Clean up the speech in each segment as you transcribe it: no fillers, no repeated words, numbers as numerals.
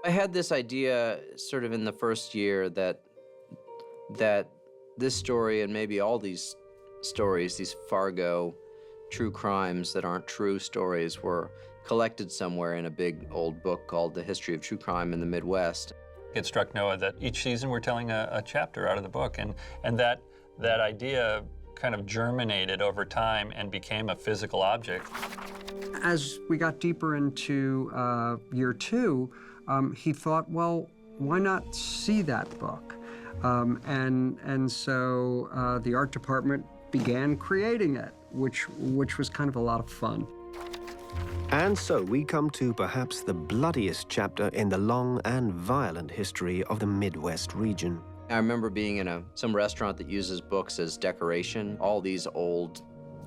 I had this idea sort of in the first year that this story and maybe all these stories, these Fargo true crimes that aren't true stories, were collected somewhere in a big old book called The History of True Crime in the Midwest. It struck Noah that each season we're telling a chapter out of the book, and that idea kind of germinated over time and became a physical object. As we got deeper into year two, he thought, well, why not see that book? And so the art department began creating it, which was kind of a lot of fun. And so we come to perhaps the bloodiest chapter in the long and violent history of the Midwest region. I remember being in some restaurant that uses books as decoration, all these old,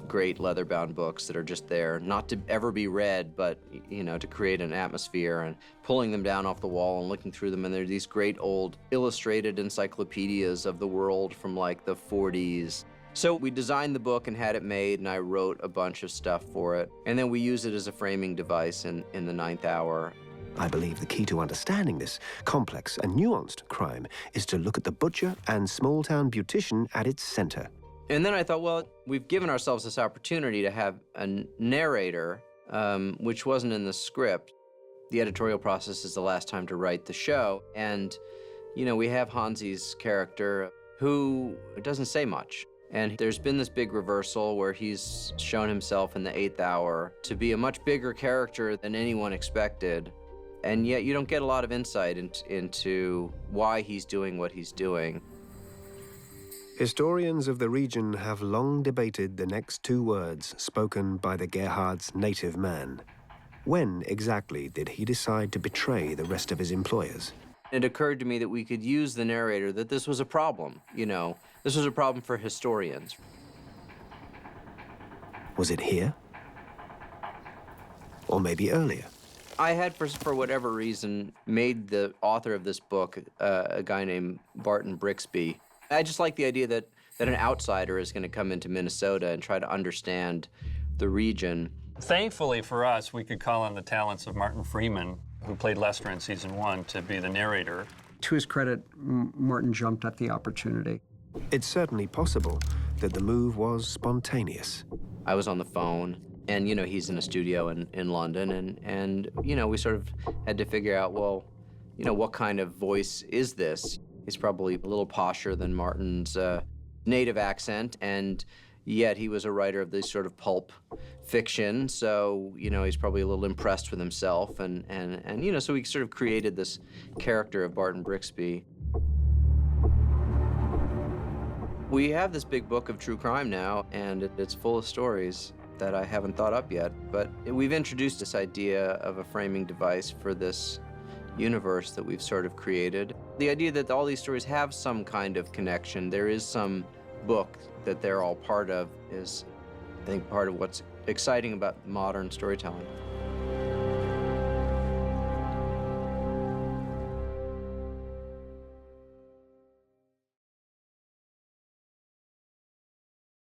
great leather-bound books that are just there, not to ever be read, but, you know, to create an atmosphere, and pulling them down off the wall and looking through them, and they're these great old illustrated encyclopedias of the world from like the 40s. So we designed the book and had it made, and I wrote a bunch of stuff for it. And then we use it as a framing device in the 9th hour. I believe the key to understanding this complex and nuanced crime is to look at the butcher and small-town beautician at its center. And then I thought, well, we've given ourselves this opportunity to have a narrator, which wasn't in the script. The editorial process is the last time to write the show. And, you know, we have Hansi's character who doesn't say much. And there's been this big reversal where he's shown himself in the 8th hour to be a much bigger character than anyone expected. And yet you don't get a lot of insight into why he's doing what he's doing. Historians of the region have long debated the next two words spoken by the Gerhard's native man. When exactly did he decide to betray the rest of his employers? It occurred to me that we could use the narrator, that this was a problem, you know. This was a problem for historians. Was it here? Or maybe earlier? I had, for whatever reason, made the author of this book a guy named Barton Brixby. I just like the idea that an outsider is going to come into Minnesota and try to understand the region. Thankfully for us, we could call on the talents of Martin Freeman, who played Lester in season 1, to be the narrator. To his credit, Martin jumped at the opportunity. It's certainly possible that the move was spontaneous. I was on the phone, and, you know, he's in a studio in London, and, you know, we sort of had to figure out, well, you know, what kind of voice is this? He's probably a little posher than Martin's native accent, and yet he was a writer of this sort of pulp fiction, so, you know, he's probably a little impressed with himself, and you know, so we sort of created this character of Barton Brixby. We have this big book of true crime now, and it's full of stories that I haven't thought up yet, but we've introduced this idea of a framing device for this universe that we've sort of created. The idea that all these stories have some kind of connection, there is some book that they're all part of, is, I think, part of what's exciting about modern storytelling.